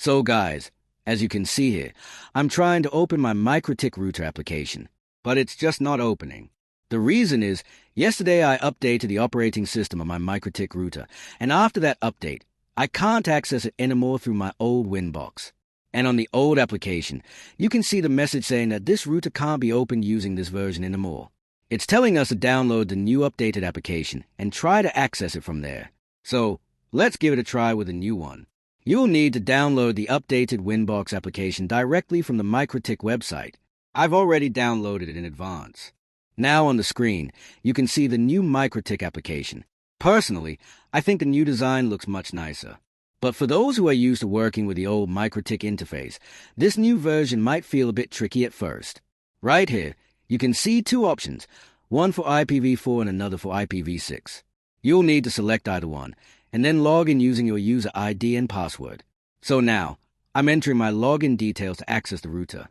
So guys, as you can see here, I'm trying to open my MikroTik router application, but it's just not opening. The reason is, yesterday I updated the operating system on my MikroTik router, and after that update, I can't access it anymore through my old WinBox. And on the old application, you can see the message saying that this router can't be opened using this version anymore. It's telling us to download the new updated application and try to access it from there. So, let's give it a try with a new one. You'll need to download the updated WinBox application directly from the MikroTik website. I've already downloaded it in advance. Now on the screen, you can see the new MikroTik application. Personally, I think the new design looks much nicer. But for those who are used to working with the old MikroTik interface, this new version might feel a bit tricky at first. Right here, you can see two options, one for IPv4 and another for IPv6. You'll need to select either one, and then log in using your user ID and password. So now, I'm entering my login details to access the router.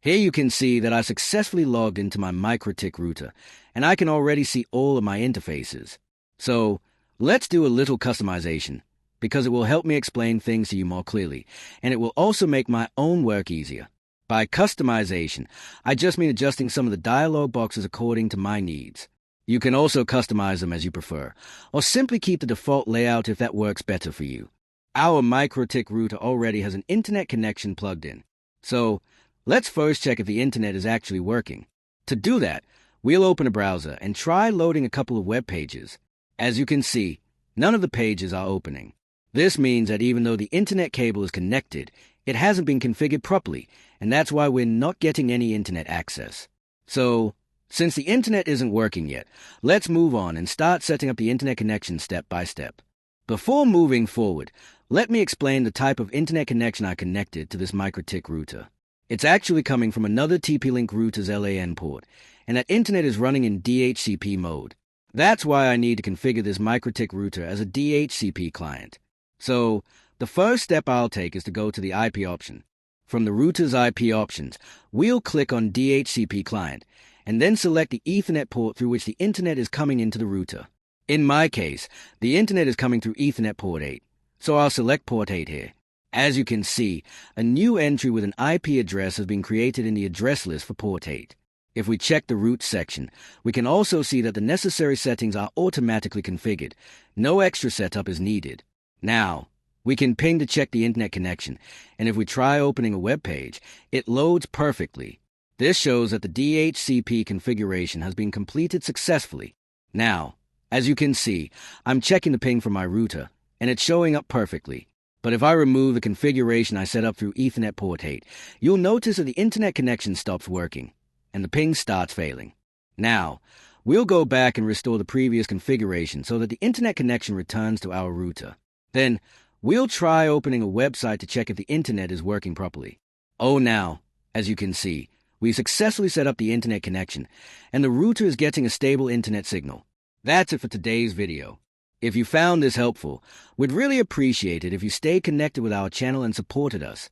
Here you can see that I successfully logged into my MikroTik router, and I can already see all of my interfaces. So, let's do a little customization, because it will help me explain things to you more clearly, and it will also make my own work easier. By customization, I just mean adjusting some of the dialog boxes according to my needs. You can also customize them as you prefer, or simply keep the default layout if that works better for you. Our MikroTik router already has an internet connection plugged in. So, let's first check if the internet is actually working. To do that, we'll open a browser and try loading a couple of web pages. As you can see, none of the pages are opening. This means that even though the internet cable is connected, it hasn't been configured properly, and that's why we're not getting any internet access. So, since the internet isn't working yet, let's move on and start setting up the internet connection step by step. Before moving forward, let me explain the type of internet connection I connected to this MikroTik router. It's actually coming from another TP-Link router's LAN port, and that internet is running in DHCP mode. That's why I need to configure this MikroTik router as a DHCP client. So, the first step I'll take is to go to the IP option. From the router's IP options, we'll click on DHCP client, and then select the Ethernet port through which the internet is coming into the router. In my case, the internet is coming through Ethernet port 8, so I'll select port 8 here. As you can see, a new entry with an IP address has been created in the address list for port 8. If we check the root section, we can also see that the necessary settings are automatically configured. No extra setup is needed. Now, we can ping to check the internet connection, and if we try opening a web page, it loads perfectly. This shows that the DHCP configuration has been completed successfully. Now, as you can see, I'm checking the ping from my router, and it's showing up perfectly. But if I remove the configuration I set up through Ethernet port 8, you'll notice that the internet connection stops working, and the ping starts failing. Now, we'll go back and restore the previous configuration so that the internet connection returns to our router. Then, we'll try opening a website to check if the internet is working properly. Oh, now, as you can see, we successfully set up the internet connection, and the router is getting a stable internet signal. That's it for today's video. If you found this helpful, we'd really appreciate it if you stayed connected with our channel and supported us.